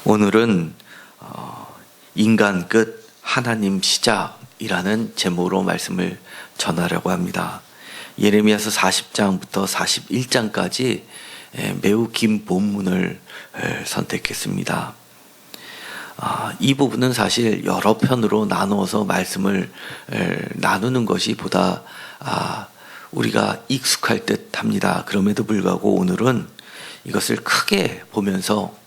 오늘은 인간 끝 하나님 시작이라는 제목으로 말씀을 전하려고 합니다. 예레미야서 40장부터 41장까지 매우 긴 본문을 선택했습니다. 이 부분은 사실 여러 편으로 나누어서 말씀을 나누는 것이 보다 우리가 익숙할 듯 합니다. 그럼에도 불구하고 오늘은 이것을 크게 보면서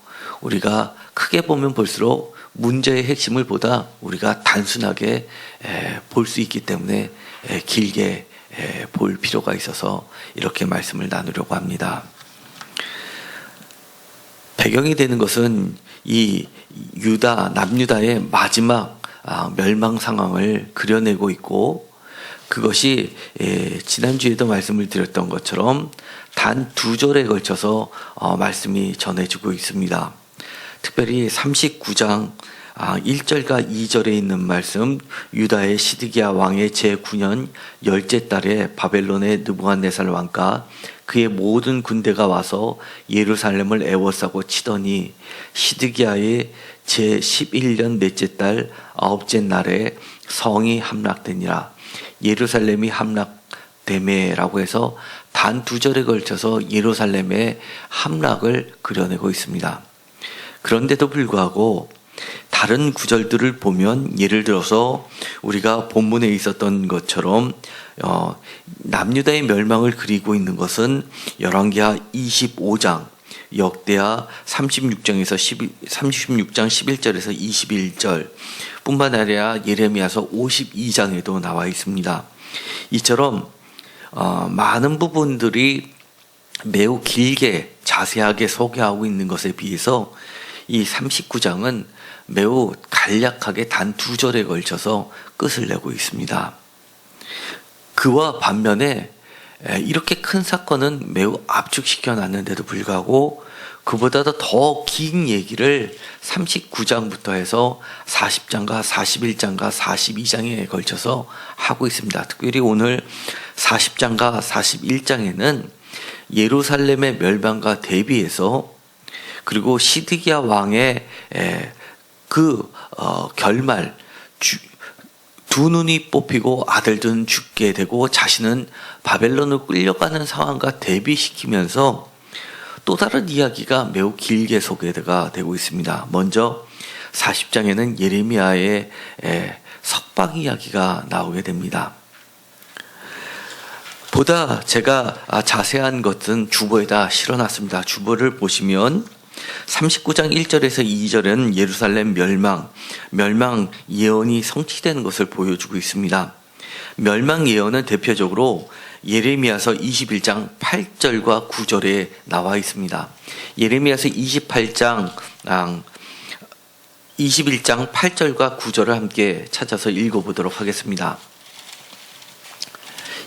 우리가 크게 보면 볼수록 문제의 핵심을 보다 우리가 단순하게 볼 수 있기 때문에 길게 볼 필요가 있어서 이렇게 말씀을 나누려고 합니다. 배경이 되는 것은 이 남유다의 마지막 멸망 상황을 그려내고 있고, 그것이 지난주에도 말씀을 드렸던 것처럼 단 2절에 걸쳐서 말씀이 전해지고 있습니다. 특별히 39장 1절과 2절에 있는 말씀, 유다의 시드기야 왕의 제9년 10째 달에 바벨론의 느부갓네살 왕과 그의 모든 군대가 와서 예루살렘을 에워싸고 치더니 시드기야의 제11년 넷째 달 9째 날에 성이 함락되니라. 예루살렘이 함락되매라고 해서 단 2절에 걸쳐서 예루살렘의 함락을 그려내고 있습니다. 그런데도 불구하고 다른 구절들을 보면, 예를 들어서 우리가 본문에 있었던 것처럼 남유다의 멸망을 그리고 있는 것은 열왕기하 25장, 역대하 36장 11절에서 21절 뿐만 아니라 예레미야서 52장에도 나와 있습니다. 이처럼 많은 부분들이 매우 길게 자세하게 소개하고 있는 것에 비해서 이 39장은 매우 간략하게 단 2절에 걸쳐서 끝을 내고 있습니다. 그와 반면에 이렇게 큰 사건은 매우 압축시켜 놨는데도 불구하고 그보다도 더 긴 얘기를 39장부터 해서 40장과 41장과 42장에 걸쳐서 하고 있습니다. 특별히 오늘 40장과 41장에는 예루살렘의 멸망과 대비해서, 그리고 시드기야 왕의 결말, 두 눈이 뽑히고 아들들은 죽게 되고 자신은 바벨론으로 끌려가는 상황과 대비시키면서 또 다른 이야기가 매우 길게 소개가 되고 있습니다. 먼저 40장에는 예레미야의 석방 이야기가 나오게 됩니다. 보다 제가 자세한 것은 주보에다 실어놨습니다. 주보를 보시면 39장 1절에서 2절은 예루살렘 멸망 예언이 성취되는 것을 보여주고 있습니다. 멸망 예언은 대표적으로 예레미야서 21장 8절과 9절에 나와 있습니다. 예레미야서 21장 8절과 9절을 함께 찾아서 읽어보도록 하겠습니다.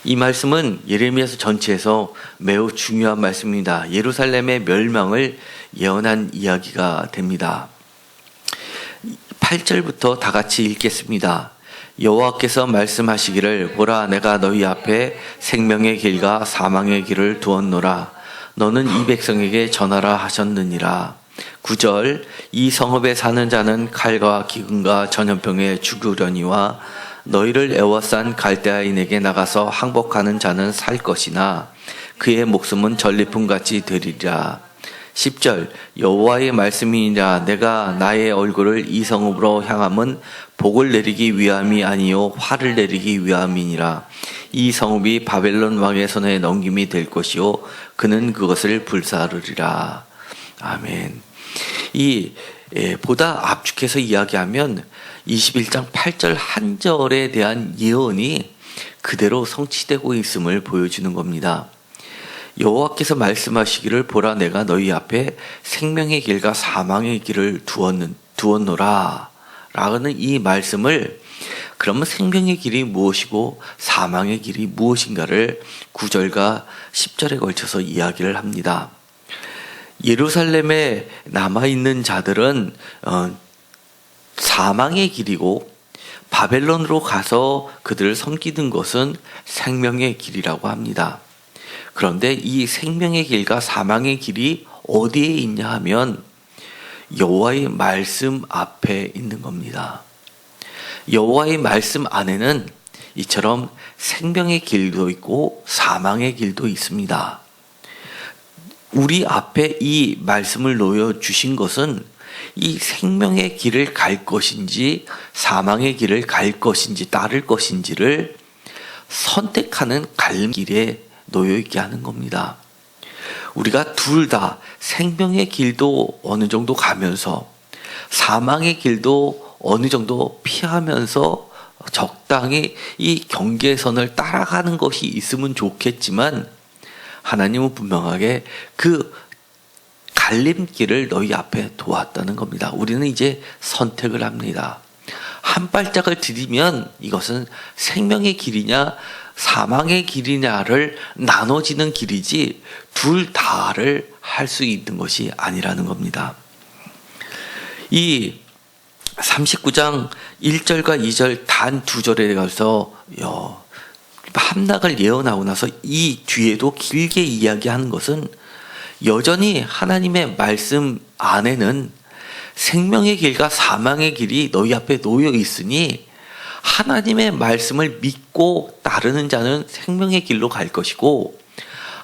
이 말씀은 예레미야서 전체에서 매우 중요한 말씀입니다. 예루살렘의 멸망을 예언한 이야기가 됩니다. 8절부터 다 같이 읽겠습니다. 여호와께서 말씀하시기를, 보라, 내가 너희 앞에 생명의 길과 사망의 길을 두었노라. 너는 이 백성에게 전하라 하셨느니라. 9절, 이 성읍에 사는 자는 칼과 기근과 전염병에 죽으려니와 너희를 에워싼 갈대아인에게 나가서 항복하는 자는 살 것이나 그의 목숨은 전리품같이 되리라. 10절, 여호와의 말씀이니라. 내가 나의 얼굴을 이 성읍으로 향함은 복을 내리기 위함이 아니요 화를 내리기 위함이니라. 이 성읍이 바벨론 왕의 손에 넘김이 될 것이요 그는 그것을 불사르리라. 아멘. 보다 압축해서 이야기하면 21장 8절 한 절에 대한 예언이 그대로 성취되고 있음을 보여주는 겁니다. 여호와께서 말씀하시기를, 보라, 내가 너희 앞에 생명의 길과 사망의 길을 두었노라 라는 이 말씀을, 그러면 생명의 길이 무엇이고 사망의 길이 무엇인가를 9절과 10절에 걸쳐서 이야기를 합니다. 예루살렘에 남아있는 자들은 사망의 길이고, 바벨론으로 가서 그들을 섬기는 것은 생명의 길이라고 합니다. 그런데 이 생명의 길과 사망의 길이 어디에 있냐 하면 여호와의 말씀 앞에 있는 겁니다. 여호와의 말씀 안에는 이처럼 생명의 길도 있고 사망의 길도 있습니다. 우리 앞에 이 말씀을 놓여 주신 것은 이 생명의 길을 갈 것인지 사망의 길을 갈 것인지 따를 것인지를 선택하는 갈림길에 놓여 있게 하는 겁니다. 우리가 둘 다 생명의 길도 어느 정도 가면서 사망의 길도 어느 정도 피하면서 적당히 이 경계선을 따라가는 것이 있으면 좋겠지만 하나님은 분명하게 그 갈림길을 너희 앞에 두었다는 겁니다. 우리는 이제 선택을 합니다. 한 발짝을 디디면 이것은 생명의 길이냐 사망의 길이냐를 나눠지는 길이지 둘 다를 할 수 있는 것이 아니라는 겁니다. 이 39장 1절과 2절 단 두 절에 가서 함락을 예언하고 나서 이 뒤에도 길게 이야기하는 것은 여전히 하나님의 말씀 안에는 생명의 길과 사망의 길이 너희 앞에 놓여 있으니 하나님의 말씀을 믿고 따르는 자는 생명의 길로 갈 것이고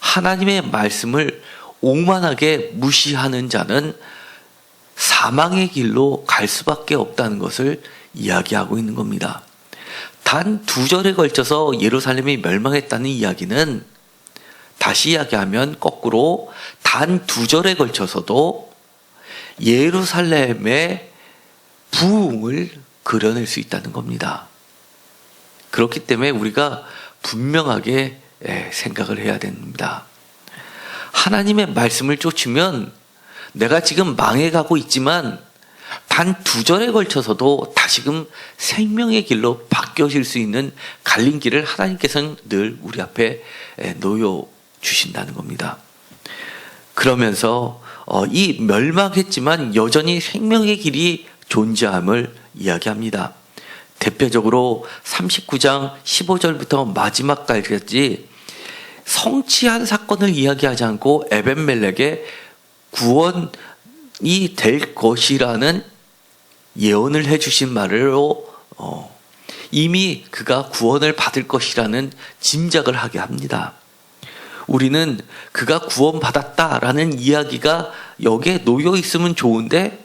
하나님의 말씀을 오만하게 무시하는 자는 사망의 길로 갈 수밖에 없다는 것을 이야기하고 있는 겁니다. 단 두 절에 걸쳐서 예루살렘이 멸망했다는 이야기는 다시 이야기하면 거꾸로 단 두 절에 걸쳐서도 예루살렘의 부흥을 그려낼 수 있다는 겁니다. 그렇기 때문에 우리가 분명하게 생각을 해야 됩니다. 하나님의 말씀을 쫓으면 내가 지금 망해가고 있지만 단 두 절에 걸쳐서도 다시금 생명의 길로 바뀌어질 수 있는 갈림길을 하나님께서는 늘 우리 앞에 놓여 주신다는 겁니다. 그러면서 이 멸망했지만 여전히 생명의 길이 존재함을 이야기합니다. 대표적으로 39장 15절부터 마지막까지 성취한 사건을 이야기하지 않고 에벤멜렉의 구원이 될 것이라는 예언을 해주신 말로 이미 그가 구원을 받을 것이라는 짐작을 하게 합니다. 우리는 그가 구원받았다라는 이야기가 여기에 놓여 있으면 좋은데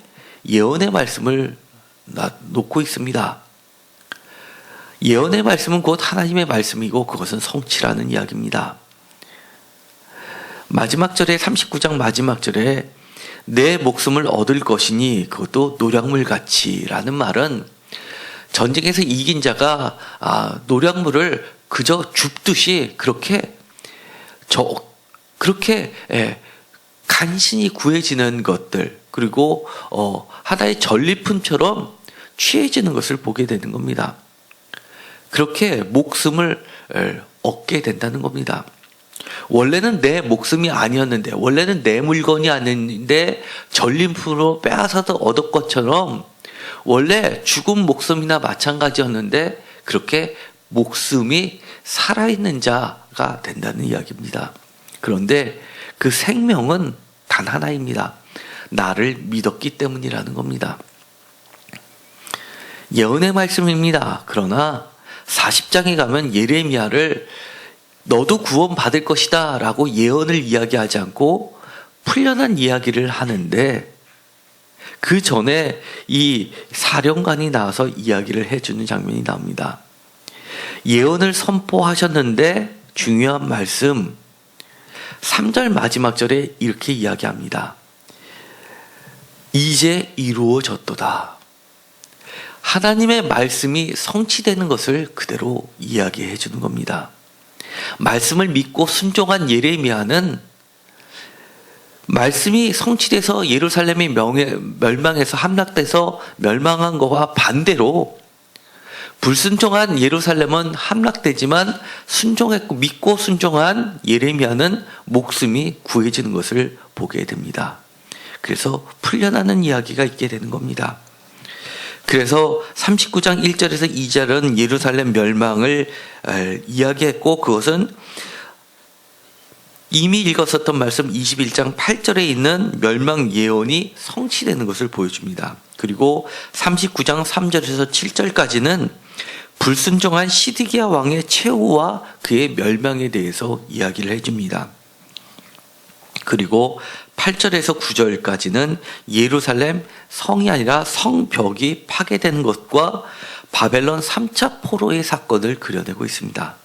예언의 말씀을 놓고 있습니다. 예언의 말씀은 곧 하나님의 말씀이고 그것은 성취라는 이야기입니다. 마지막 절에 39장 마지막 절에 내 목숨을 얻을 것이니 그것도 노략물같이 라는 말은 전쟁에서 이긴 자가 노략물을 그저 줍듯이 그렇게 간신히 구해지는 것들 그리고 하나의 전리품처럼 취해지는 것을 보게 되는 겁니다. 그렇게 목숨을 얻게 된다는 겁니다. 원래는 내 목숨이 아니었는데 원래는 내 물건이 아닌데 전리품으로 빼앗아서 얻을 것처럼 원래 죽은 목숨이나 마찬가지였는데 그렇게 목숨이 살아있는 자가 된다는 이야기입니다. 그런데 그 생명은 단 하나입니다. 나를 믿었기 때문이라는 겁니다. 예언의 말씀입니다. 그러나 40장에 가면 예레미야를 너도 구원받을 것이다 라고 예언을 이야기하지 않고 풀려난 이야기를 하는데 그 전에 이 사령관이 나와서 이야기를 해주는 장면이 나옵니다. 예언을 선포하셨는데 중요한 말씀 3절 마지막 절에 이렇게 이야기합니다. 이제 이루어졌도다. 하나님의 말씀이 성취되는 것을 그대로 이야기해 주는 겁니다. 말씀을 믿고 순종한 예레미야는 말씀이 성취돼서 예루살렘이 멸망해서 함락돼서 멸망한 것과 반대로 불순종한 예루살렘은 함락되지만 순종했고 믿고 순종한 예레미야는 목숨이 구해지는 것을 보게 됩니다. 그래서 풀려나는 이야기가 있게 되는 겁니다. 그래서 39장 1절에서 2절은 예루살렘 멸망을 이야기했고 그것은 이미 읽었었던 말씀 21장 8절에 있는 멸망 예언이 성취되는 것을 보여줍니다. 그리고 39장 3절에서 7절까지는 불순종한 시드기야 왕의 최후와 그의 멸망에 대해서 이야기를 해줍니다. 그리고 8절에서 9절까지는 예루살렘 성이 아니라 성벽이 파괴되는 것과 바벨론 3차 포로의 사건을 그려내고 있습니다.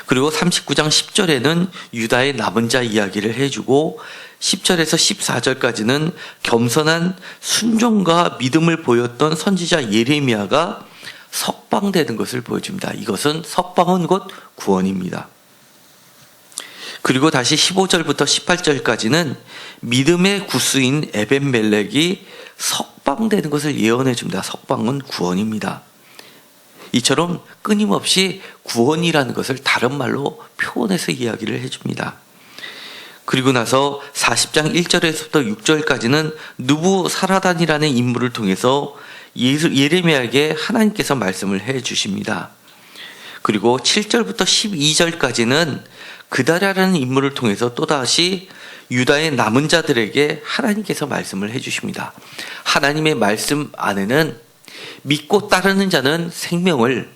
그리고 39장 10절에는 유다의 남은 자 이야기를 해주고 10절에서 14절까지는 겸손한 순종과 믿음을 보였던 선지자 예레미야가 석방되는 것을 보여줍니다. 이것은 석방은 곧 구원입니다. 그리고 다시 15절부터 18절까지는 믿음의 구스인 에벤멜렉이 석방되는 것을 예언해 줍니다. 석방은 구원입니다. 이처럼 끊임없이 구원이라는 것을 다른 말로 표현해서 이야기를 해줍니다. 그리고 나서 40장 1절에서부터 6절까지는 느부사라단이라는 인물을 통해서 예레미야에게 하나님께서 말씀을 해주십니다. 그리고 7절부터 12절까지는 그다랴라는 인물을 통해서 또다시 유다의 남은 자들에게 하나님께서 말씀을 해주십니다. 하나님의 말씀 안에는 믿고 따르는 자는 생명을,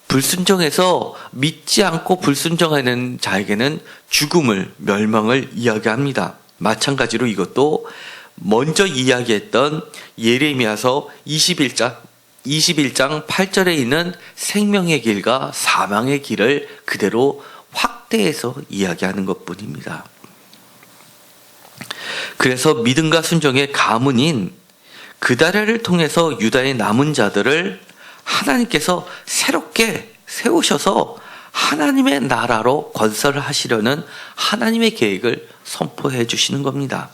불순종해서 믿지 않고 불순종하는 자에게는 죽음을, 멸망을 이야기합니다. 마찬가지로 이것도 먼저 이야기했던 예레미야서 21장 8절에 있는 생명의 길과 사망의 길을 그대로 확대해서 이야기하는 것뿐입니다. 그래서 믿음과 순종의 가문인 그다랴를 통해서 유다의 남은 자들을 하나님께서 새롭게 세우셔서 하나님의 나라로 건설을 하시려는 하나님의 계획을 선포해 주시는 겁니다.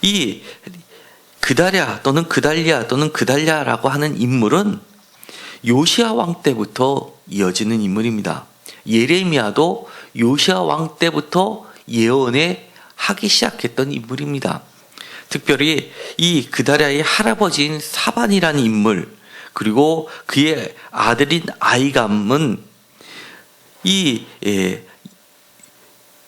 이 그다랴 또는 그달랴 또는 그달랴라고 하는 인물은 요시야 왕 때부터 이어지는 인물입니다. 예레미야도 요시야 왕 때부터 예언에 하기 시작했던 인물입니다. 특별히 이 그다랴의 할아버지인 사반이라는 인물, 그리고 그의 아들인 아이감은 이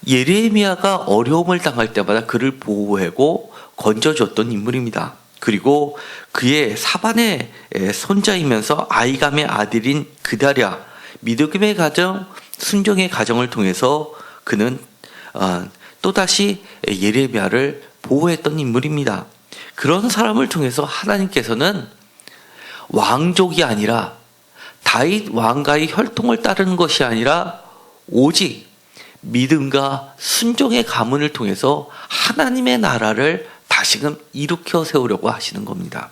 예레미야가 어려움을 당할 때마다 그를 보호하고 건져줬던 인물입니다. 그리고 그의 사반의 손자이면서 아이감의 아들인 그다랴, 믿음의 가정, 순종의 가정을 통해서 그는 또다시 예레미야를 보호했던 인물입니다. 그런 사람을 통해서 하나님께서는 왕족이 아니라 다윗 왕가의 혈통을 따르는 것이 아니라 오직 믿음과 순종의 가문을 통해서 하나님의 나라를 다시금 일으켜 세우려고 하시는 겁니다.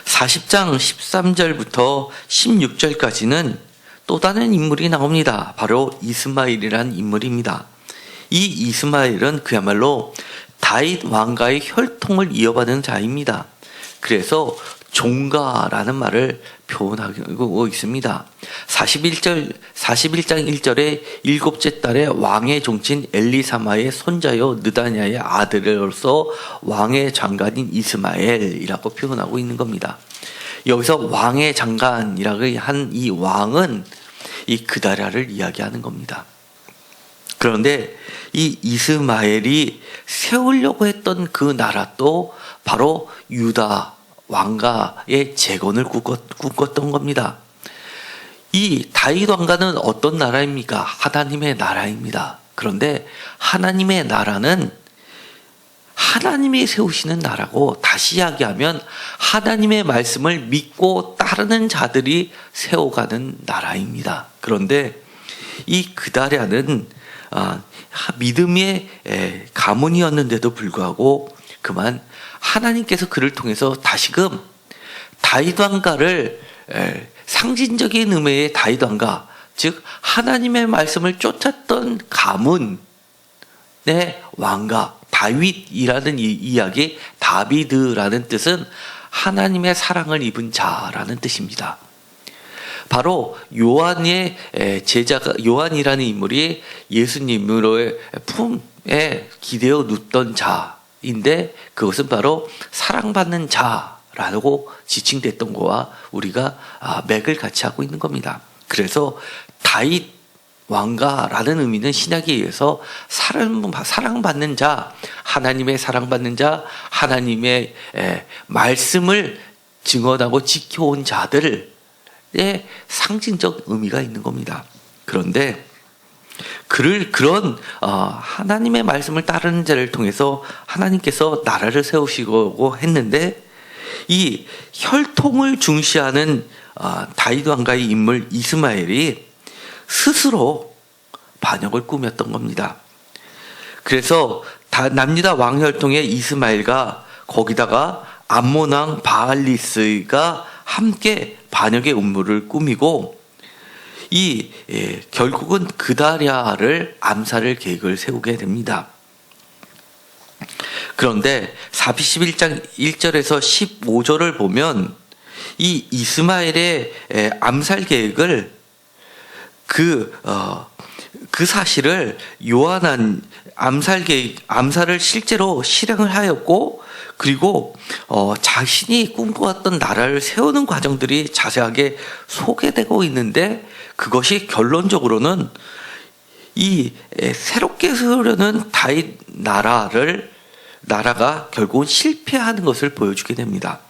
40장 13절부터 16절까지는 또 다른 인물이 나옵니다. 바로 이스마엘이라는 인물입니다. 이 이스마엘은 그야말로 다윗 왕가의 혈통을 이어받은 자입니다. 그래서 종가라는 말을 표현하고 있습니다. 41장 1절에 일곱째 달에 왕의 종친 엘리사마의 손자요 느다냐의 아들로서 왕의 장관인 이스마엘이라고 표현하고 있는 겁니다. 여기서 왕의 장관이라고 한 이 왕은 이 그다랴를 이야기하는 겁니다. 그런데 이 이스마엘이 세우려고 했던 그 나라도 바로 유다 왕가의 재건을 꿈꿨던 겁니다. 이 다윗 왕가는 어떤 나라입니까? 하나님의 나라입니다. 그런데 하나님의 나라는 하나님이 세우시는 나라고, 다시 이야기하면 하나님의 말씀을 믿고 따르는 자들이 세워가는 나라입니다. 그런데 이 그다랴는 믿음의 가문이었는데도 불구하고 그만 하나님께서 그를 통해서 다시금 다윗 왕가를 상징적인 의미의 다윗 왕가, 즉 하나님의 말씀을 쫓았던 가문의 왕가, 다윗이라는 이야기, 다비드라는 뜻은 하나님의 사랑을 입은 자라는 뜻입니다. 바로 요한의 제자가, 요한이라는 인물이 예수님으로의 품에 기대어 눕던 자인데 그것은 바로 사랑받는 자라고 지칭됐던 거와 우리가 맥을 같이 하고 있는 겁니다. 그래서 다윗 왕가라는 의미는 신약에 의해서 사랑받는 자, 하나님의 사랑받는 자, 하나님의 말씀을 증언하고 지켜온 자들의 상징적 의미가 있는 겁니다. 그런데 그런 하나님의 말씀을 따르는 자를 통해서 하나님께서 나라를 세우시고 했는데, 이 혈통을 중시하는 다윗 왕가의 인물 이스마엘이 스스로 반역을 꾸몄던 겁니다. 그래서 남유다 왕혈통의 이스마엘과 거기다가 암몬 왕 바알리스가 함께 반역의 음모를 꾸미고 결국은 그다랴를 암살할 계획을 세우게 됩니다. 그런데 사피 11장 1절에서 15절을 보면 이 이스마엘의 암살 계획을 그 사실을 요한한 암살을 실제로 실행을 하였고, 그리고 자신이 꿈꿔왔던 나라를 세우는 과정들이 자세하게 소개되고 있는데, 그것이 결론적으로는 이 새롭게 세우려는 다윗 나라가 결국은 실패하는 것을 보여주게 됩니다.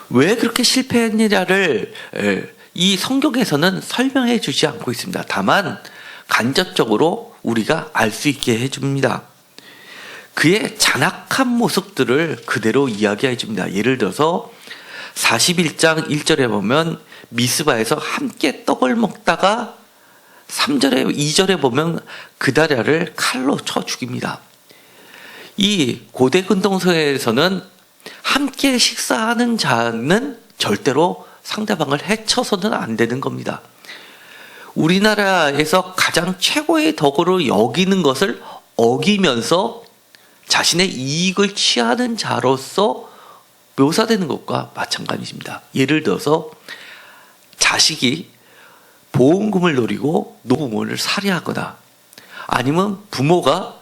왜 그렇게 실패했느냐를 이 성경에서는 설명해 주지 않고 있습니다. 다만 간접적으로 우리가 알 수 있게 해줍니다. 그의 잔악한 모습들을 그대로 이야기해 줍니다. 예를 들어서 41장 1절에 보면 미스바에서 함께 떡을 먹다가 2절에 보면 그다랴를 칼로 쳐 죽입니다. 이 고대 근동서에서는 함께 식사하는 자는 절대로 상대방을 해쳐서는 안 되는 겁니다. 우리나라에서 가장 최고의 덕으로 여기는 것을 어기면서 자신의 이익을 취하는 자로서 묘사되는 것과 마찬가지입니다. 예를 들어서 자식이 보험금을 노리고 노부모를 살해하거나, 아니면 부모가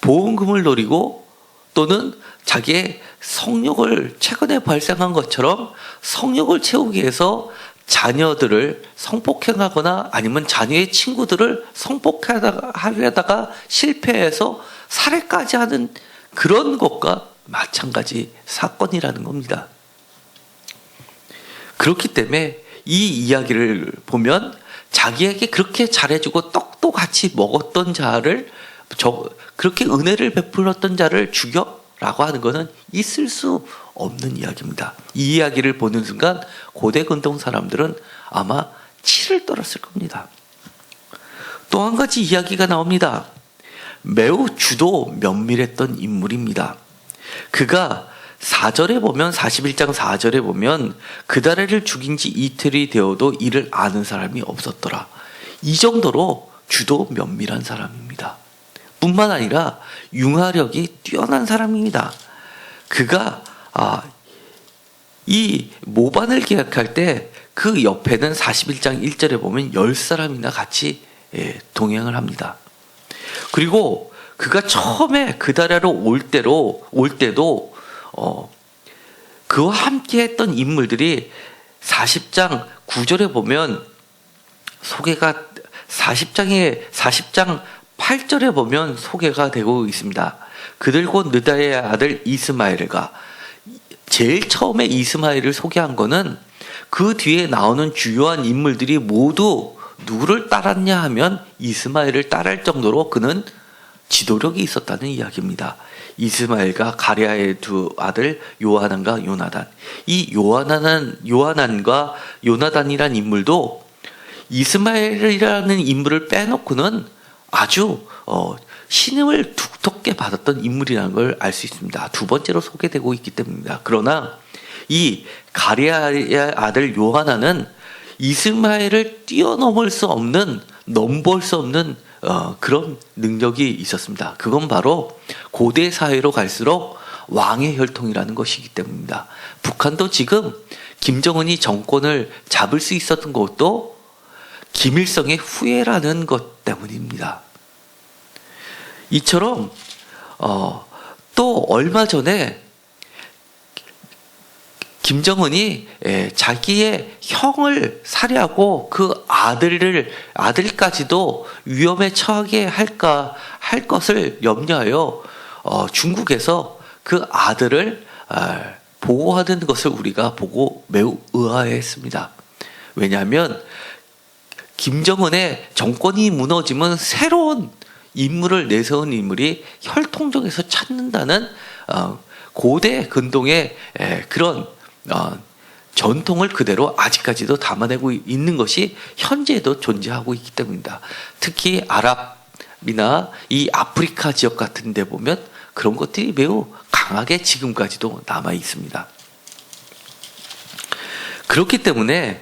보험금을 노리고 또는 자기의 성욕을 최근에 발생한 것처럼 성욕을 채우기 위해서 자녀들을 성폭행하거나 아니면 자녀의 친구들을 성폭행하려다가 실패해서 살해까지 하는 그런 것과 마찬가지 사건이라는 겁니다. 그렇기 때문에 이 이야기를 보면 자기에게 그렇게 잘해주고 떡도 같이 먹었던 자를, 그렇게 은혜를 베풀었던 자를 죽여라고 하는 것은 있을 수 없는 이야기입니다. 이 이야기를 보는 순간 고대 근동 사람들은 아마 치를 떨었을 겁니다. 또 한 가지 이야기가 나옵니다. 매우 주도 면밀했던 인물입니다. 그가 4절에 보면, 41장 4절에 보면 그다랴를 죽인 지 이틀이 되어도 이를 아는 사람이 없었더라. 이 정도로 주도 면밀한 사람입니다. 뿐만 아니라 융화력이 뛰어난 사람입니다. 그가 이 모반을 계약할 때 그 옆에는 41장 1절에 보면 10사람이나 같이 동행을 합니다. 그리고 그가 처음에 그다랴로 올 때도 그와 함께 했던 인물들이 40장 9절에 보면 소개가, 40장 8절에 보면 소개가 되고 있습니다. 그들 곧 느다의 아들 이스마엘과, 제일 처음에 이스마엘을 소개한 거는 그 뒤에 나오는 주요한 인물들이 모두 누구를 따랐냐 하면 이스마엘을 따를 정도로 그는 지도력이 있었다는 이야기입니다. 이스마엘과 가랴의 두 아들 요하난과 요나단. 이 요하난과 요나단이란 인물도 이스마엘이라는 인물을 빼놓고는 아주 신임을 두텁게 받았던 인물이라는 걸 알 수 있습니다. 두 번째로 소개되고 있기 때문입니다. 그러나 이 가랴의 아들 요하난은 이스마엘을 뛰어넘을 수 없는, 넘볼 수 없는 그런 능력이 있었습니다. 그건 바로 고대 사회로 갈수록 왕의 혈통이라는 것이기 때문입니다. 북한도 지금 김정은이 정권을 잡을 수 있었던 것도 김일성의 후예라는 것 때문입니다. 이처럼 또 얼마 전에 김정은이 자기의 형을 살해하고 그 아들까지도 위험에 처하게 할 것을 염려하여 중국에서 그 아들을 보호하는 것을 우리가 보고 매우 의아해했습니다. 왜냐하면 김정은의 정권이 무너지면 새로운 인물을 내세운 인물이 혈통적에서 찾는다는 고대 근동의 그런 전통을 그대로 아직까지도 담아내고 있는 것이 현재에도 존재하고 있기 때문입니다. 특히 아랍이나 이 아프리카 지역 같은 데 보면 그런 것들이 매우 강하게 지금까지도 남아 있습니다. 그렇기 때문에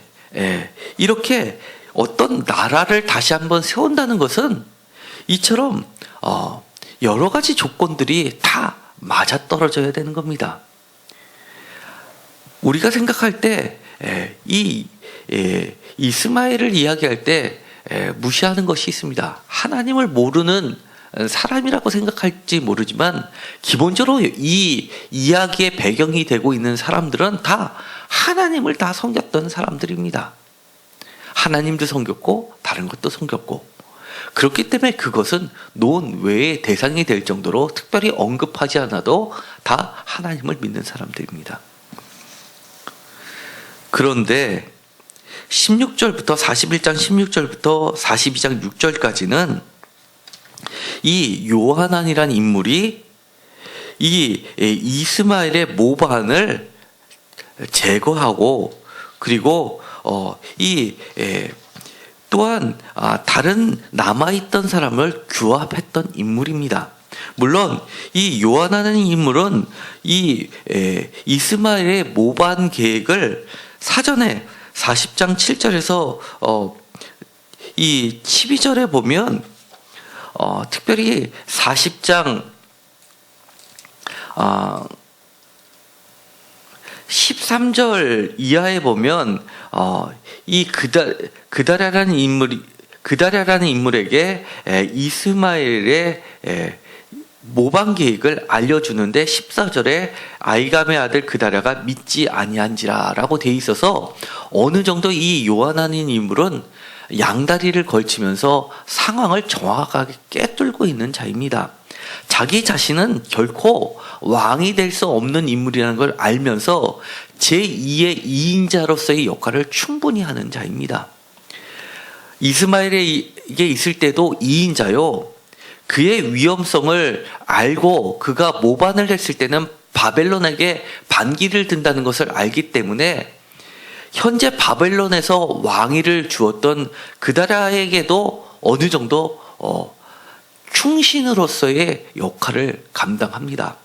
이렇게 어떤 나라를 다시 한번 세운다는 것은 이처럼 여러 가지 조건들이 다 맞아떨어져야 되는 겁니다. 우리가 생각할 때 이 이스마엘을 이야기할 때 무시하는 것이 있습니다. 하나님을 모르는 사람이라고 생각할지 모르지만 기본적으로 이 이야기의 배경이 되고 있는 사람들은 다 하나님을 다 섬겼던 사람들입니다. 하나님도 섬겼고 다른 것도 섬겼고, 그렇기 때문에 그것은 논외의 대상이 될 정도로 특별히 언급하지 않아도 다 하나님을 믿는 사람들입니다. 그런데 16절부터 41장 16절부터 42장 6절까지는 이 요하난이라는 인물이 이 이스마엘의 모반을 제거하고, 그리고 또한 다른 남아있던 사람을 규합했던 인물입니다. 물론 이 요하나는 인물은 이 이스마엘의 모반 계획을 사전에 40장 7절에서 이 12절에 보면 특별히 40장 13절 이하에 보면 이 그다랴라는 인물에게 이스마엘의 모방 계획을 알려주는데 14절에 아이감의 아들 그다랴가 믿지 아니한지라라고 돼 있어서 어느 정도 이 요하나는 인물은 양다리를 걸치면서 상황을 정확하게 꿰뚫고 있는 자입니다. 자기 자신은 결코 왕이 될 수 없는 인물이라는 걸 알면서 제2의 2인자로서의 역할을 충분히 하는 자입니다. 이스마엘에게 있을 때도 2인자요. 그의 위험성을 알고 그가 모반을 했을 때는 바벨론에게 반기를 든다는 것을 알기 때문에 현재 바벨론에서 왕위를 주었던 그다랴에게도 어느 정도 충신으로서의 역할을 감당합니다.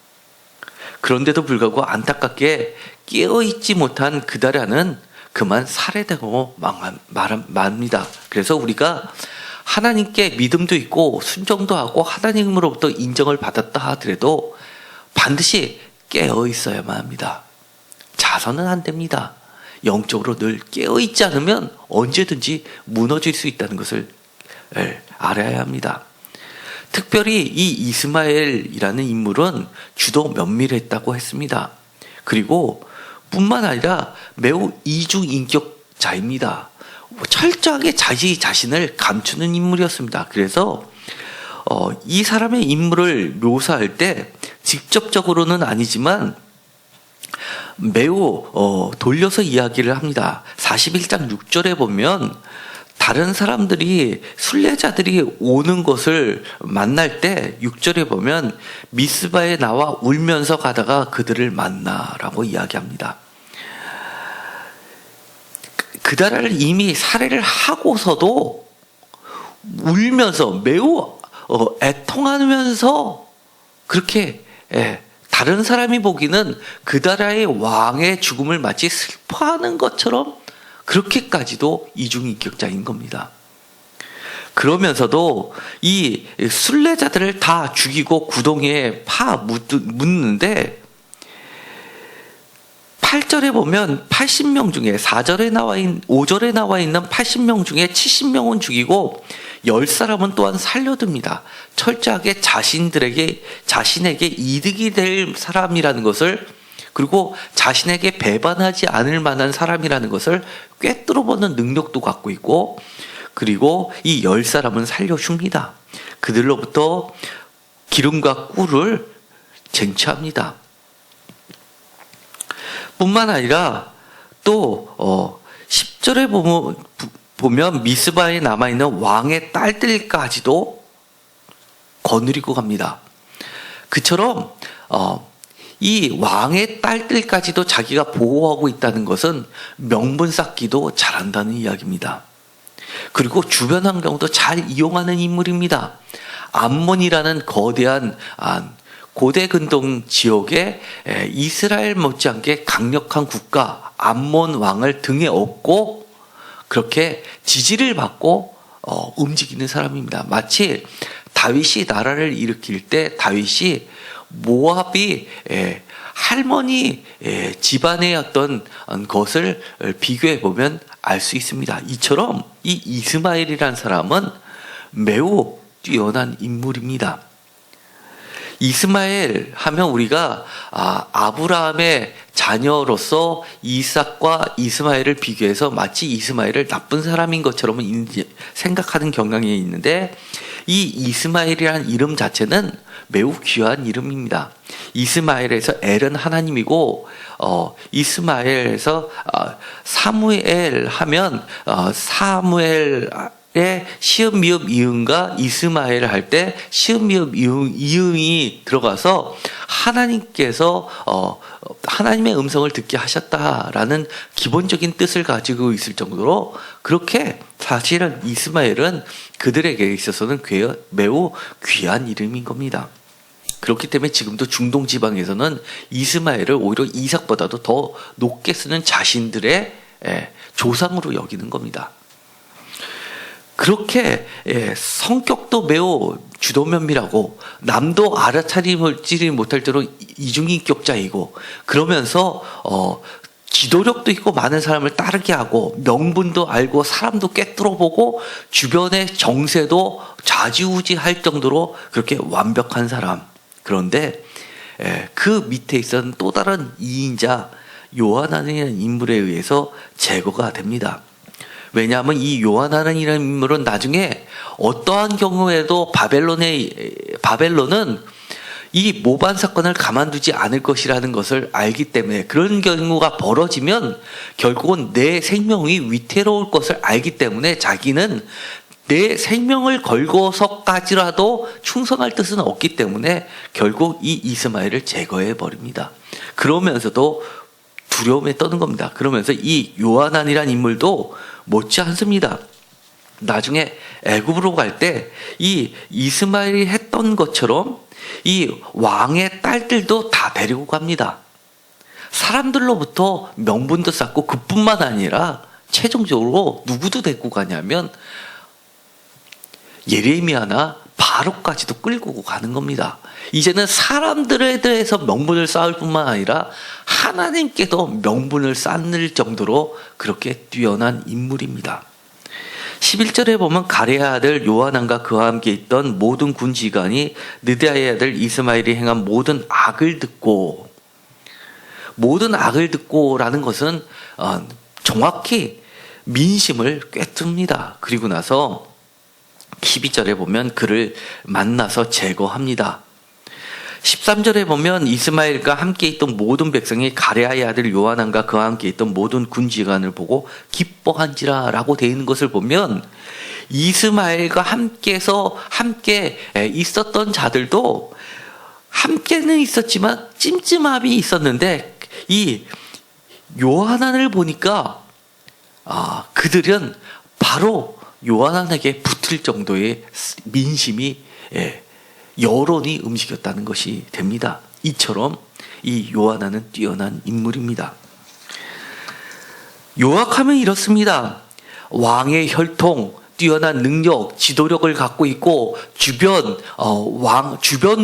그런데도 불구하고 안타깝게 깨어있지 못한 그다랴는 그만 살해되고 맙니다. 그래서 우리가 하나님께 믿음도 있고 순종도 하고 하나님으로부터 인정을 받았다 하더라도 반드시 깨어 있어야만 합니다. 자서는 안 됩니다. 영적으로 늘 깨어 있지 않으면 언제든지 무너질 수 있다는 것을 알아야 합니다. 특별히 이 이스마엘이라는 인물은 주도 면밀했다고 했습니다. 그리고 뿐만 아니라 매우 이중인격자입니다. 철저하게 자기 자신을 감추는 인물이었습니다. 그래서 이 사람의 인물을 묘사할 때 직접적으로는 아니지만 매우 돌려서 이야기를 합니다. 41장 6절에 보면 다른 사람들이 순례자들이 오는 것을 만날 때 6절에 보면 미스바에 나와 울면서 가다가 그들을 만나라고 이야기합니다. 그다라를 이미 살해를 하고서도 울면서 매우 애통하면서 그렇게 다른 사람이 보기는 그다라의 왕의 죽음을 마치 슬퍼하는 것처럼 그렇게까지도 이중인격자인 겁니다. 그러면서도 이 순례자들을 다 죽이고 구덩이에 묻는데 8절에 보면 80명 중에 5절에 나와 있는 80명 중에 70명은 죽이고 10사람은 또한 살려둡니다. 철저하게 자신에게 이득이 될 사람이라는 것을 그리고 자신에게 배반하지 않을 만한 사람이라는 것을 꿰뚫어보는 능력도 갖고 있고, 그리고 이 10사람은 살려줍니다. 그들로부터 기름과 꿀을 쟁취합니다. 뿐만 아니라 또 10절에 보면 미스바에 남아있는 왕의 딸들까지도 거느리고 갑니다. 그처럼 이 왕의 딸들까지도 자기가 보호하고 있다는 것은 명분 쌓기도 잘한다는 이야기입니다. 그리고 주변 환경도 잘 이용하는 인물입니다. 암몬이라는 거대한 고대 근동 지역에 이스라엘 못지않게 강력한 국가 암몬 왕을 등에 업고 그렇게 지지를 받고 움직이는 사람입니다. 마치 다윗이 나라를 일으킬 때 다윗이 모압이 할머니 집안의 어떤 것을 비교해 보면 알 수 있습니다. 이처럼 이 이스마엘이라는 사람은 매우 뛰어난 인물입니다. 이스마엘 하면 우리가 아브라함의 자녀로서 이삭과 이스마엘을 비교해서 마치 이스마엘을 나쁜 사람인 것처럼 생각하는 경향이 있는데, 이 이스마엘이라는 이름 자체는 매우 귀한 이름입니다. 이스마엘에서 엘은 하나님이고, 이스마엘에서 사무엘 하면 사무엘 시음 미음 이응과 이스마엘 할 때 시음 미음 이응이 들어가서 하나님께서 하나님의 음성을 듣게 하셨다라는 기본적인 뜻을 가지고 있을 정도로, 그렇게 사실은 이스마엘은 그들에게 있어서는 매우 귀한 이름인 겁니다. 그렇기 때문에 지금도 중동 지방에서는 이스마엘을 오히려 이삭보다도 더 높게 쓰는 자신들의 조상으로 여기는 겁니다. 그렇게 성격도 매우 주도면밀하고 남도 알아차리지 못할 대로 이중인격자이고, 그러면서 지도력도 있고 많은 사람을 따르게 하고 명분도 알고 사람도 꿰뚫어보고 주변의 정세도 좌지우지할 정도로 그렇게 완벽한 사람. 그런데 그 밑에 있었던 또 다른 2인자 요하난이라는 인물에 의해서 제거가 됩니다. 왜냐하면 이 요하난이라는 인물은 나중에 어떠한 경우에도 바벨론은 이 모반 사건을 가만두지 않을 것이라는 것을 알기 때문에, 그런 경우가 벌어지면 결국은 내 생명이 위태로울 것을 알기 때문에 자기는 내 생명을 걸고서까지라도 충성할 뜻은 없기 때문에 결국 이 이스마엘을 제거해 버립니다. 그러면서도 두려움에 떠는 겁니다. 그러면서 이 요하난이라는 인물도 못지 않습니다. 나중에 애굽으로 갈 때 이 이스마엘이 했던 것처럼 이 왕의 딸들도 다 데리고 갑니다. 사람들로부터 명분도 쌓고, 그뿐만 아니라 최종적으로 누구도 데리고 가냐면 예레미야나 바로까지도 끌고 가는 겁니다. 이제는 사람들에 대해서 명분을 쌓을 뿐만 아니라 하나님께도 명분을 쌓을 정도로 그렇게 뛰어난 인물입니다. 11절에 보면 가레야 아들 요하난과 그와 함께 있던 모든 군지관이 느다의 아들 이스마엘이 행한 모든 악을 듣고라는 것은 정확히 민심을 꿰뚫습니다. 그리고 나서 12절에 보면 그를 만나서 제거합니다. 13절에 보면 이스마엘과 함께 있던 모든 백성이 가레아의 아들 요하난과 그와 함께 있던 모든 군지관을 보고 기뻐한지라 라고 되어 있는 것을 보면, 이스마엘과 함께 있었던 자들도 함께는 있었지만 찜찜함이 있었는데, 이 요하난을 보니까 그들은 바로 요하난에게 붙을 정도의 민심이, 여론이 움직였다는 것이 됩니다. 이처럼 이 요하난은 뛰어난 인물입니다. 요약하면 이렇습니다. 왕의 혈통, 뛰어난 능력, 지도력을 갖고 있고 주변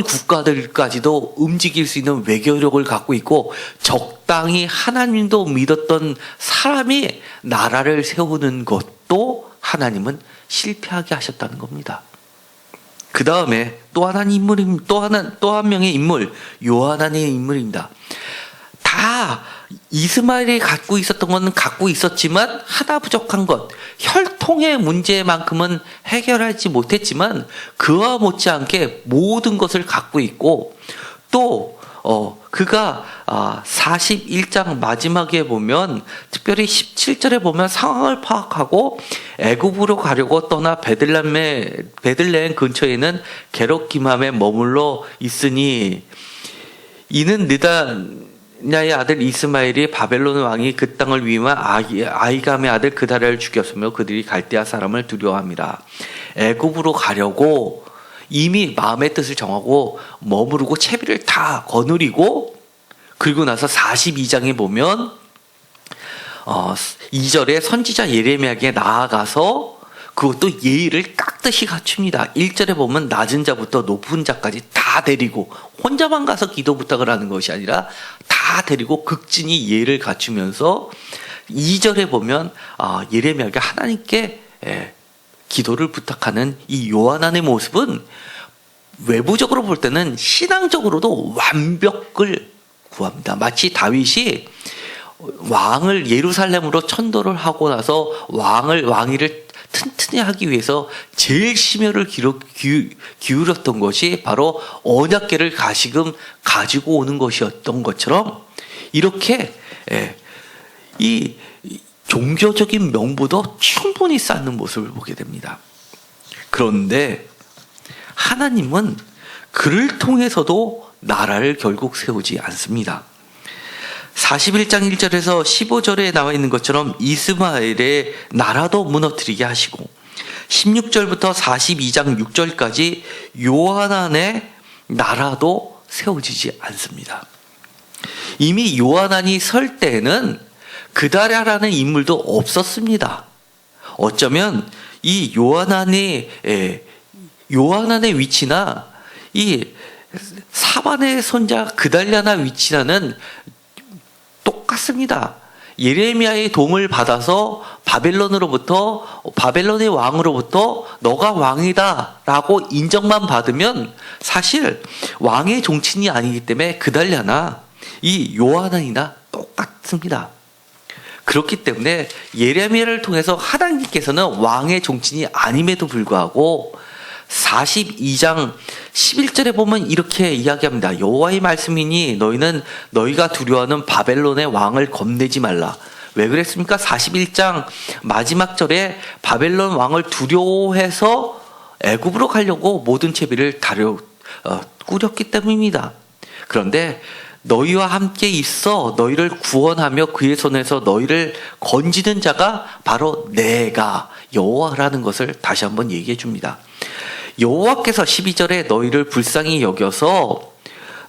국가들까지도 움직일 수 있는 외교력을 갖고 있고, 적당히 하나님도 믿었던 사람이 나라를 세우는 것도 하나님은 실패하게 하셨다는 겁니다. 그 다음에 또 한 명의 인물, 요하난의 인물입니다. 다 이스마엘이 갖고 있었던 건 갖고 있었지만 하나 부족한 것, 혈통의 문제만큼은 해결하지 못했지만 그와 못지않게 모든 것을 갖고 있고, 또 그가 41장 마지막에 보면, 특별히 17절에 보면 상황을 파악하고 애굽으로 가려고 떠나 베들레헴 근처에 있는 게롯기맘에 머물러 있으니, 이는 느다냐의 아들 이스마엘이 바벨론 왕이 그 땅을 위임한 아이감의 아들 그다랴를 죽였으며 그들이 갈대아 사람을 두려워함이라. 애굽으로 가려고 이미 마음의 뜻을 정하고 머무르고 채비를 다 거느리고, 그리고 나서 42장에 보면 2절에 선지자 예레미야에게 나아가서 그것도 예의를 깍듯이 갖춥니다. 1절에 보면 낮은 자부터 높은 자까지 다 데리고, 혼자만 가서 기도 부탁을 하는 것이 아니라 다 데리고 극진히 예의를 갖추면서, 2절에 보면 예레미야가 하나님께 기도를 부탁하는 이 요하난의 모습은 외부적으로 볼 때는 신앙적으로도 완벽을 구합니다. 마치 다윗이 왕을 예루살렘으로 천도를 하고 나서 왕위를 튼튼히 하기 위해서 제일 심혈을 기울였던 것이 바로 언약궤를 다시금 가지고 오는 것이었던 것처럼, 이렇게 이 종교적인 명분도 충분히 쌓는 모습을 보게 됩니다. 그런데 하나님은 그를 통해서도 나라를 결국 세우지 않습니다. 41장 1절에서 15절에 나와 있는 것처럼 이스마엘의 나라도 무너뜨리게 하시고, 16절부터 42장 6절까지 요하난의 나라도 세워지지 않습니다. 이미 요하난이 설 때에는 그다랴라는 인물도 없었습니다. 어쩌면 이 요하난의 위치나 이 사반의 손자 그달랴나 위치라는 똑같습니다. 예레미야의 도움을 받아서 바벨론의 왕으로부터 너가 왕이다 라고 인정만 받으면 사실 왕의 종친이 아니기 때문에 그달랴나 이 요하난이나 똑같습니다. 그렇기 때문에 예레미야를 통해서 하나님께서는 왕의 종친이 아님에도 불구하고 42장 11절에 보면 이렇게 이야기합니다. 여호와의 말씀이니 너희는 너희가 두려워하는 바벨론의 왕을 겁내지 말라. 왜 그랬습니까? 41장 마지막 절에 바벨론 왕을 두려워해서 애굽으로 가려고 모든 채비를 꾸렸기 때문입니다. 그런데 너희와 함께 있어 너희를 구원하며 그의 손에서 너희를 건지는 자가 바로 내가 여호와라는 것을 다시 한번 얘기해 줍니다. 여호와께서 12절에 너희를 불쌍히 여겨서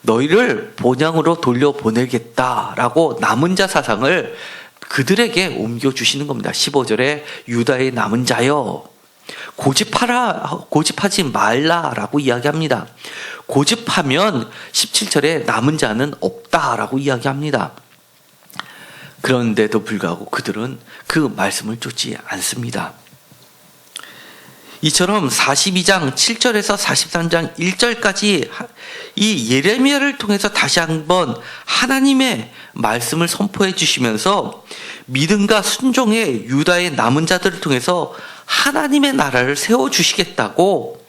너희를 본향으로 돌려보내겠다라고 남은 자 사상을 그들에게 옮겨주시는 겁니다. 15절에 유다의 남은 자여 고집하지 말라라고 이야기합니다. 고집하면 17절에 남은 자는 없다라고 이야기합니다. 그런데도 불구하고 그들은 그 말씀을 쫓지 않습니다. 이처럼 42장 7절에서 43장 1절까지 이 예레미야를 통해서 다시 한번 하나님의 말씀을 선포해 주시면서 믿음과 순종의 유다의 남은 자들을 통해서 하나님의 나라를 세워주시겠다고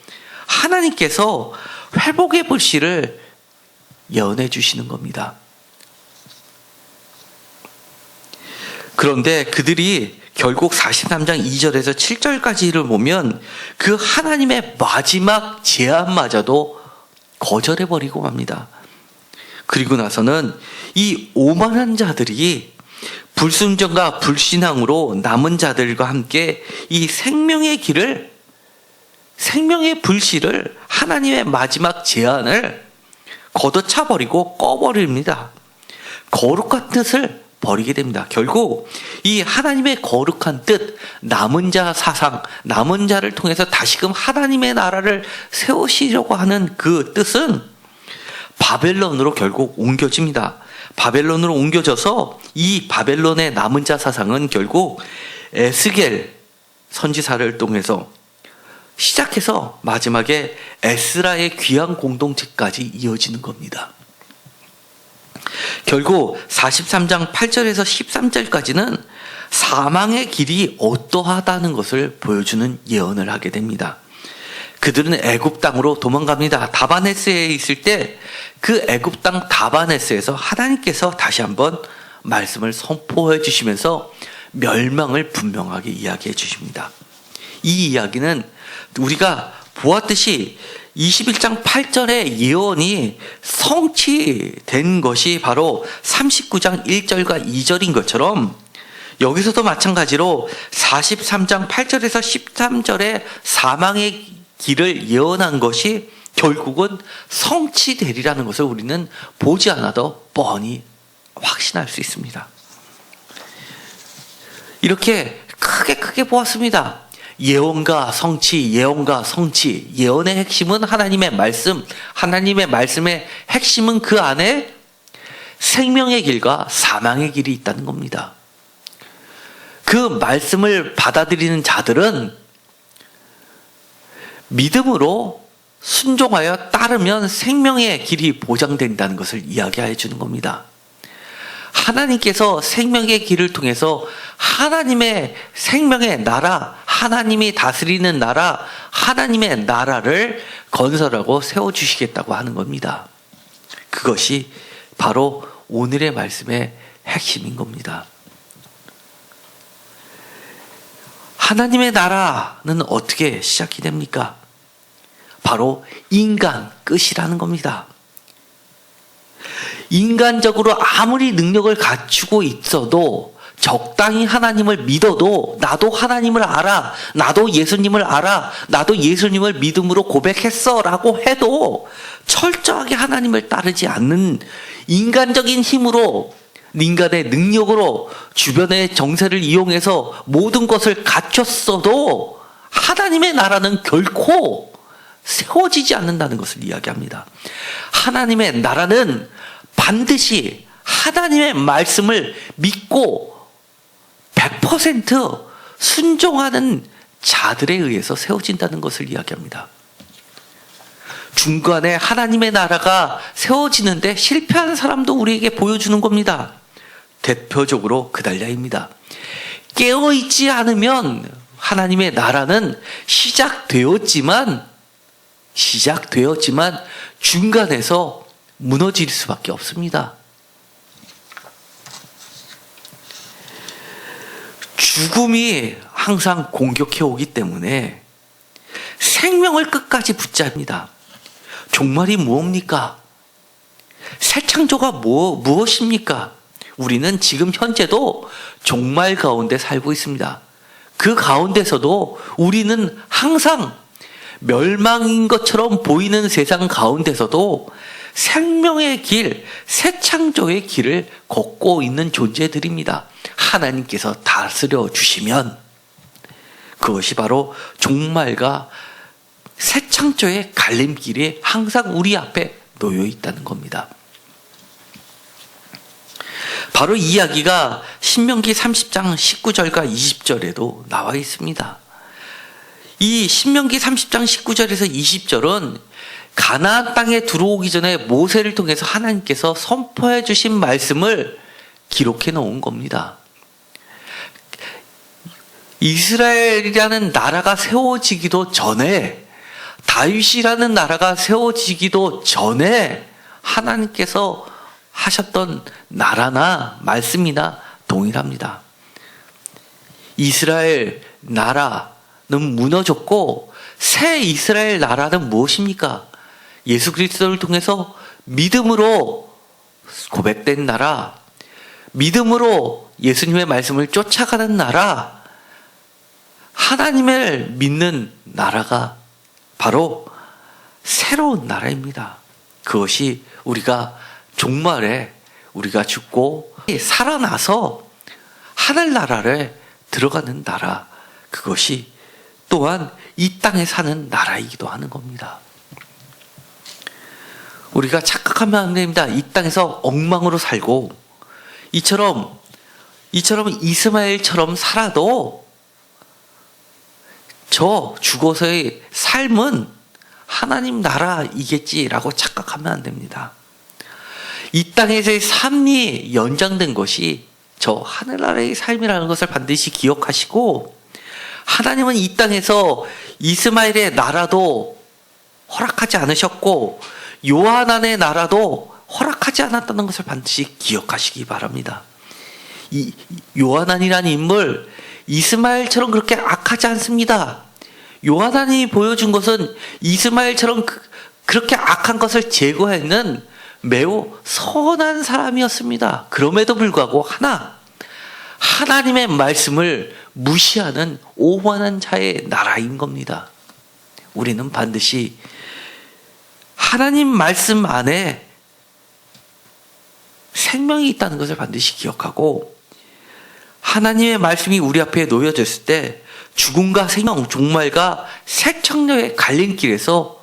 하나님께서 회복의 불씨를 예언해 주시는 겁니다. 그런데 그들이 결국 43장 2절에서 7절까지를 보면 그 하나님의 마지막 제안마저도 거절해버리고 맙니다. 그리고 나서는 이 오만한 자들이 불순종과 불신앙으로 남은 자들과 함께 이 생명의 불씨를 하나님의 마지막 제안을 걷어차버리고 꺼버립니다. 거룩한 뜻을 버리게 됩니다. 결국 이 하나님의 거룩한 뜻, 남은 자 사상, 남은 자를 통해서 다시금 하나님의 나라를 세우시려고 하는 그 뜻은 바벨론으로 결국 옮겨집니다. 바벨론으로 옮겨져서 이 바벨론의 남은 자 사상은 결국 에스겔 선지사를 통해서 시작해서 마지막에 에스라의 귀한 공동체까지 이어지는 겁니다. 결국 43장 8절에서 13절까지는 사망의 길이 어떠하다는 것을 보여주는 예언을 하게 됩니다. 그들은 애굽 땅으로 도망갑니다. 다바네스에 있을 때 그 애굽 땅 다바네스에서 하나님께서 다시 한번 말씀을 선포해 주시면서 멸망을 분명하게 이야기해 주십니다. 이 이야기는 우리가 보았듯이 21장 8절의 예언이 성취된 것이 바로 39장 1절과 2절인 것처럼 여기서도 마찬가지로 43장 8절에서 13절의 사망의 길을 예언한 것이 결국은 성취되리라는 것을 우리는 보지 않아도 뻔히 확신할 수 있습니다. 이렇게 크게 보았습니다. 예언과 성취, 예언과 성취. 예언의 핵심은 하나님의 말씀, 하나님의 말씀의 핵심은 그 안에 생명의 길과 사망의 길이 있다는 겁니다. 그 말씀을 받아들이는 자들은 믿음으로 순종하여 따르면 생명의 길이 보장된다는 것을 이야기해 주는 겁니다. 하나님께서 생명의 길을 통해서 하나님의 생명의 나라, 하나님이 다스리는 나라, 하나님의 나라를 건설하고 세워주시겠다고 하는 겁니다. 그것이 바로 오늘의 말씀의 핵심인 겁니다. 하나님의 나라는 어떻게 시작이 됩니까? 바로 인간 끝이라는 겁니다. 인간적으로 아무리 능력을 갖추고 있어도 적당히 하나님을 믿어도 나도 하나님을 알아, 나도 예수님을 알아, 나도 예수님을 믿음으로 고백했어 라고 해도 철저하게 하나님을 따르지 않는 인간적인 힘으로, 인간의 능력으로 주변의 정세를 이용해서 모든 것을 갖췄어도 하나님의 나라는 결코 세워지지 않는다는 것을 이야기합니다. 하나님의 나라는 반드시 하나님의 말씀을 믿고 100% 순종하는 자들에 의해서 세워진다는 것을 이야기합니다. 중간에 하나님의 나라가 세워지는데 실패하는 사람도 우리에게 보여주는 겁니다. 대표적으로 그달랴입니다. 깨어있지 않으면 하나님의 나라는 시작되었지만 중간에서 무너질 수밖에 없습니다. 죽음이 항상 공격해 오기 때문에 생명을 끝까지 붙잡니다. 종말이 무엇입니까? 새 창조가 무엇입니까? 우리는 지금 현재도 종말 가운데 살고 있습니다. 그 가운데서도 우리는 항상 멸망인 것처럼 보이는 세상 가운데서도 생명의 길, 새 창조의 길을 걷고 있는 존재들입니다. 하나님께서 다스려 주시면 그것이 바로 종말과 새 창조의 갈림길이 항상 우리 앞에 놓여 있다는 겁니다. 바로 이 이야기가 신명기 30장 19절과 20절에도 나와 있습니다. 이 신명기 30장 19절에서 20절은 가나안 땅에 들어오기 전에 모세를 통해서 하나님께서 선포해 주신 말씀을 기록해 놓은 겁니다. 이스라엘이라는 나라가 세워지기도 전에, 다윗이라는 나라가 세워지기도 전에 하나님께서 하셨던 나라나 말씀이나 동일합니다. 이스라엘 나라는 무너졌고 새 이스라엘 나라는 무엇입니까? 예수 그리스도를 통해서 믿음으로 고백된 나라, 믿음으로 예수님의 말씀을 쫓아가는 나라, 하나님을 믿는 나라가 바로 새로운 나라입니다. 그것이 우리가 종말에 우리가 죽고 살아나서 하늘나라를 들어가는 나라, 그것이 또한 이 땅에 사는 나라이기도 하는 겁니다. 우리가 착각하면 안 됩니다. 이 땅에서 엉망으로 살고 이처럼 이스마엘처럼 살아도 저 죽어서의 삶은 하나님 나라이겠지라고 착각하면 안 됩니다. 이 땅에서의 삶이 연장된 것이 저 하늘나라의 삶이라는 것을 반드시 기억하시고, 하나님은 이 땅에서 이스마엘의 나라도 허락하지 않으셨고 요하난의 나라도 허락하지 않았다는 것을 반드시 기억하시기 바랍니다. 이 요하난이라는 인물, 이스마엘처럼 그렇게 악하지 않습니다. 요하난이 보여준 것은 이스마엘처럼 그렇게 악한 것을 제거하는 매우 선한 사람이었습니다. 그럼에도 불구하고 하나님의 말씀을 무시하는 오만한 자의 나라인 겁니다. 우리는 반드시 하나님 말씀 안에 생명이 있다는 것을 반드시 기억하고, 하나님의 말씀이 우리 앞에 놓여졌을 때 죽음과 생명, 종말과 새 창조의 갈림길에서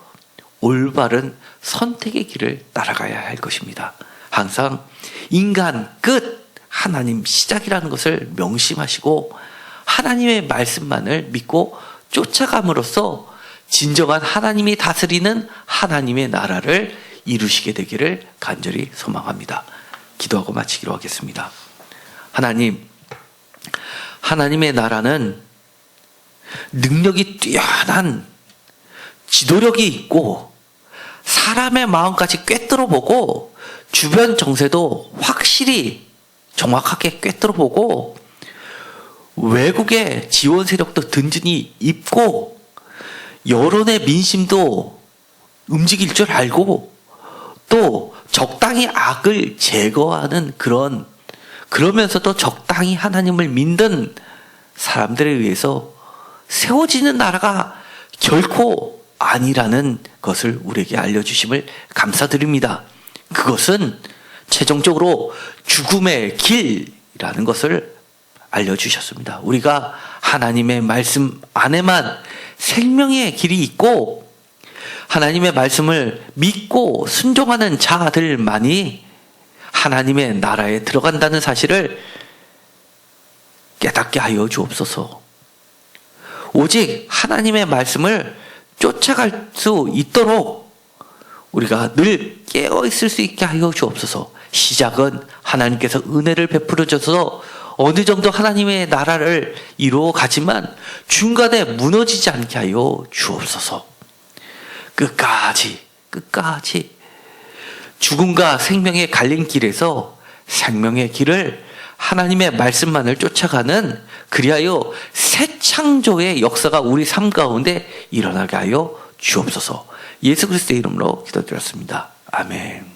올바른 선택의 길을 따라가야 할 것입니다. 항상 인간 끝, 하나님 시작이라는 것을 명심하시고 하나님의 말씀만을 믿고 쫓아감으로써 진정한 하나님이 다스리는 하나님의 나라를 이루시게 되기를 간절히 소망합니다. 기도하고 마치기로 하겠습니다. 하나님의 나라는 능력이 뛰어난 지도력이 있고 사람의 마음까지 꿰뚫어보고 주변 정세도 확실히 정확하게 꿰뚫어보고 외국의 지원 세력도 든든히 입고 여론의 민심도 움직일 줄 알고 또 적당히 악을 제거하는 그러면서도 적당히 하나님을 믿는 사람들에 의해서 세워지는 나라가 결코 아니라는 것을 우리에게 알려주심을 감사드립니다. 그것은 최종적으로 죽음의 길이라는 것을 알려주셨습니다. 우리가 하나님의 말씀 안에만 생명의 길이 있고 하나님의 말씀을 믿고 순종하는 자들만이 하나님의 나라에 들어간다는 사실을 깨닫게 하여 주옵소서. 오직 하나님의 말씀을 쫓아갈 수 있도록 우리가 늘 깨어있을 수 있게 하여 주옵소서. 시작은 하나님께서 은혜를 베풀어 줘서 어느 정도 하나님의 나라를 이루어 가지만 중간에 무너지지 않게 하여 주옵소서. 끝까지 죽음과 생명의 갈림길에서 생명의 길을 하나님의 말씀만을 쫓아가는, 그리하여 새 창조의 역사가 우리 삶 가운데 일어나게 하여 주옵소서. 예수 그리스도의 이름으로 기도드렸습니다. 아멘.